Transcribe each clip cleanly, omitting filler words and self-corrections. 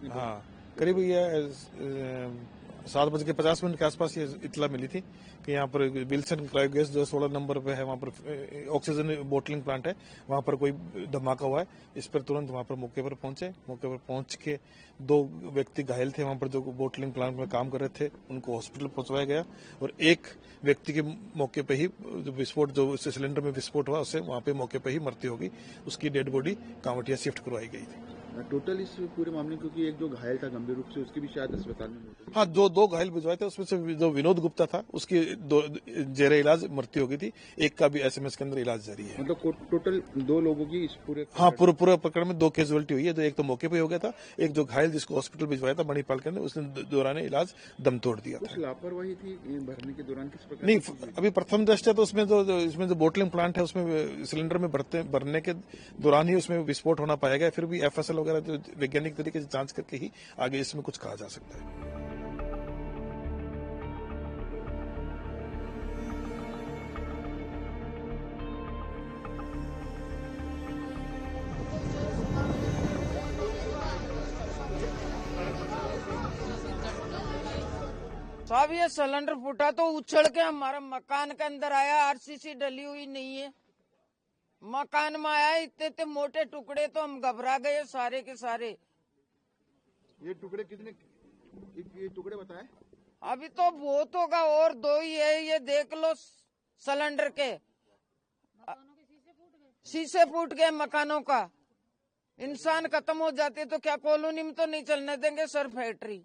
हाँ, करीब ये 7:50 के आसपास ये इत्तला मिली थी कि यहाँ पर विल्सन क्रायोगैस जो 16 नंबर पे है, वहाँ पर ऑक्सीजन बोटलिंग प्लांट है, वहाँ पर कोई धमाका हुआ है। इस पर तुरंत वहाँ पर मौके पर पहुंचे। मौके पर पहुंच के 2 व्यक्ति घायल थे वहाँ पर जो बोटलिंग प्लांट में काम कर रहे थे, उनको हॉस्पिटल पहुंचवाया गया और एक व्यक्ति के मौके पे ही जो सिलेंडर में विस्फोट हुआ, उससे वहाँ पे मौके पे ही मृत्यु हो गई। उसकी डेड बॉडी कांवटिया शिफ्ट करवाई गई थी। टोटल इस पूरे मामले क्योंकि एक जो घायल था गंभीर रूप से, उसकी भी शायद अस्पताल में मौत हुई। हाँ, जो 2 घायल भिजवाए थे उसमें से जो विनोद गुप्ता था उसकी जेरे इलाज मृत्यु हो गई थी। एक का भी एसएमएस के अंदर इलाज जारी है। मतलब टोटल 2 लोगों की इस पूरे पूरे प्रकरण में 2 कैजुअलिटी हुई है। जो एक तो मौके पे हो गया था, एक जो घायल जिसको हॉस्पिटल भिजवाया था मणिपाल के अंदर, उसने दौरान इलाज दम तोड़ दिया था। कुछ लापरवाही थी भरने के दौरान, किस प्रकार? नहीं, अभी प्रथम दृष्टया तो उसमें इसमें जो बोटलिंग प्लांट है उसमें सिलेंडर में भरने के दौरान ही उसमें विस्फोट होना पाया गया। फिर भी एफएसएल वगैरह जो वैज्ञानिक तरीके से जांच करके ही आगे इसमें कुछ कहा जा सकता है। साहब ये सिलेंडर फूटा तो उछल के हमारा मकान के अंदर आया। आरसीसी डली हुई नहीं है, मकान में आया। इतने मोटे टुकड़े तो हम घबरा गए सारे के सारे। ये टुकड़े कितने, ये टुकड़े बताए? अभी तो बहुत होगा, और 2 ही है। ये देख लो सिलेंडर के शीशे फूट गए मकानों का। इंसान खत्म हो जाते तो क्या कॉलोनी में तो नहीं चलने देंगे सर फैक्ट्री।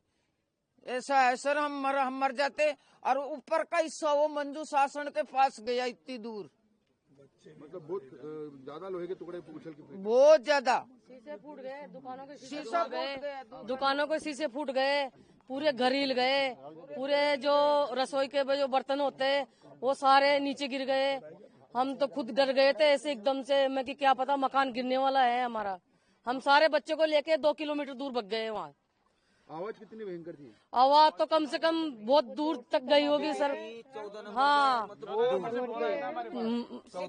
ऐसा है सर, हम मर जाते। और ऊपर का हिस्सा वो मंजू शासन के पास गया इतनी दूर। मतलब बहुत ज्यादा लोहे के टुकड़े उछल के, बहुत ज्यादा। शीशे फूट गए, दुकानों के शीशे शीशा फूट गए, दुकानों के शीशे फूट गए, पूरे घर हिल गए, पूरे जो रसोई के जो बर्तन होते हैं वो सारे नीचे गिर गए। हम तो खुद डर गए थे ऐसे एकदम से, मैं कि क्या पता मकान गिरने वाला है हमारा। हम सारे बच्चे को लेके 2 किलोमीटर दूर भाग गए वहाँ। आवाज कितनी भयंकर थी? आवाज तो कम से कम बहुत दूर तक गई होगी सर। हाँ,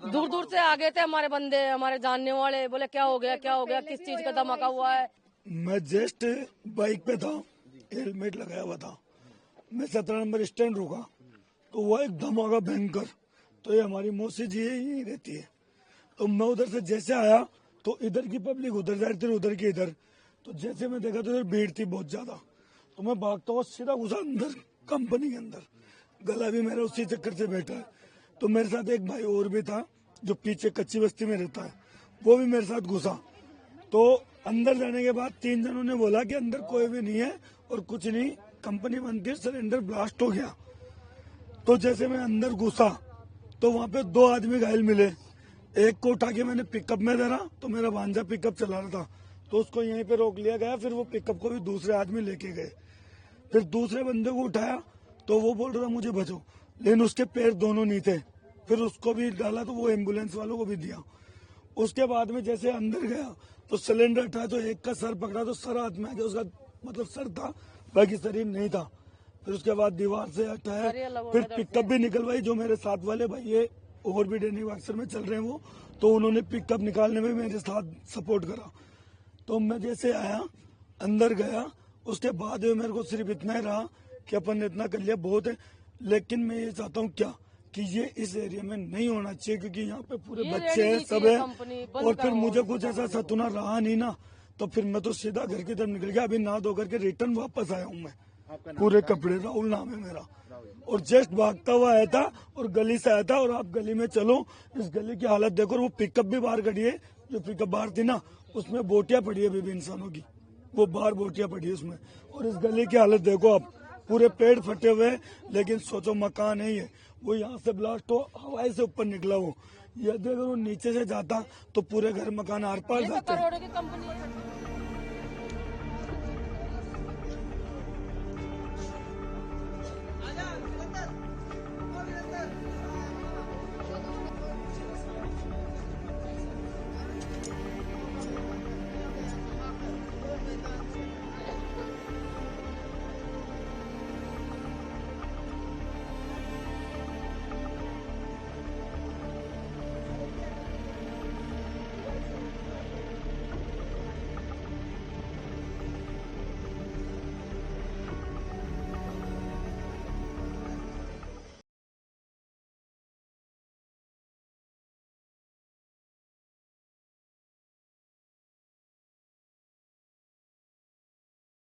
दूर दूर से आ गए थे हमारे बंदे, हमारे जानने वाले। बोले क्या हो गया, क्या हो गया, किस चीज का धमाका हुआ है। मैं जस्ट बाइक पे था, हेलमेट लगाया हुआ था, मैं 17 नंबर स्टैंड रुका तो हुआ एक धमाका भयंकर। तो ये हमारी मौसी जी यही रहती है। तो मैं उधर से जैसे आया तो इधर की पब्लिक उधर जा रही थी, उधर की इधर। तो जैसे मैं देखा तो इधर भीड़ थी बहुत ज्यादा। तो मैं भागता हुआ सीधा घुसा अंदर कंपनी के अंदर। गला भी मेरा उसी चक्कर से बैठा है। तो मेरे साथ एक भाई और भी था जो पीछे कच्ची बस्ती में रहता है, वो भी मेरे साथ घुसा। तो अंदर जाने के बाद 3 जनों ने बोला कि अंदर कोई भी नहीं है और कुछ नहीं, कंपनी बंद की, सिलेंडर ब्लास्ट हो गया। तो जैसे मैं अंदर घुसा तो वहाँ पे 2 आदमी घायल मिले। एक को उठा के मैंने पिकअप में धरा, तो मेरा भांजा पिकअप चला रहा था तो उसको यहीं पे रोक लिया गया। फिर वो पिकअप को भी दूसरे आदमी लेके गए। फिर दूसरे बंदे को उठाया तो वो बोल रहा था मुझे बचाओ, लेकिन उसके पैर दोनों नहीं थे। फिर उसको भी डाला तो वो एम्बुलेंस वालों को भी दिया। उसके बाद में जैसे अंदर गया तो सिलेंडर हटाया तो एक का सर पकड़ा तो सर हाथ में आ गया। उसका मतलब सर था, बाकी शरीर नहीं था। फिर उसके बाद दीवार से हटाया, फिर पिकअप भी निकलवाई। जो मेरे साथ वाले भाई ये और भी डेनिंग अक्सर में चल रहे हैं वो, तो उन्होंने पिकअप निकालने में मेरे साथ सपोर्ट करा। तो मैं जैसे आया अंदर गया, उसके बाद मेरे को सिर्फ इतना ही रहा कि अपन ने इतना कर लिया बहुत है। लेकिन मैं ये चाहता हूँ क्या कि ये इस एरिया में नहीं होना चाहिए, क्योंकि यहाँ पे पूरे बच्चे हैं, सब है। और फिर मुझे कुछ ऐसा सतुना रहा नहीं ना, तो फिर मैं तो सीधा घर की तरफ निकल गया। अभी नहा धो करके रिटर्न वापस आया हूँ मैं, पूरे कपड़े। राहुल नाम है मेरा। और जस्ट भागता हुआ आया था और गली से आया था। और आप गली में चलो, इस गली की हालत देखो। और वो पिकअप भी बाहर खड़ी है, जो पिकअप बाहर थी ना उसमें बोटियां पड़ी है अभी इंसानों की, वो बाहर बोटियां पड़ी है उसमें। और इस गली की हालत देखो आप, पूरे पेड़ फटे हुए हैं। लेकिन सोचो मकान है ये, वो यहाँ से ब्लास्ट हो हवाई से ऊपर निकला वो। यदि अगर वो नीचे से जाता तो पूरे घर मकान आर पार जाते।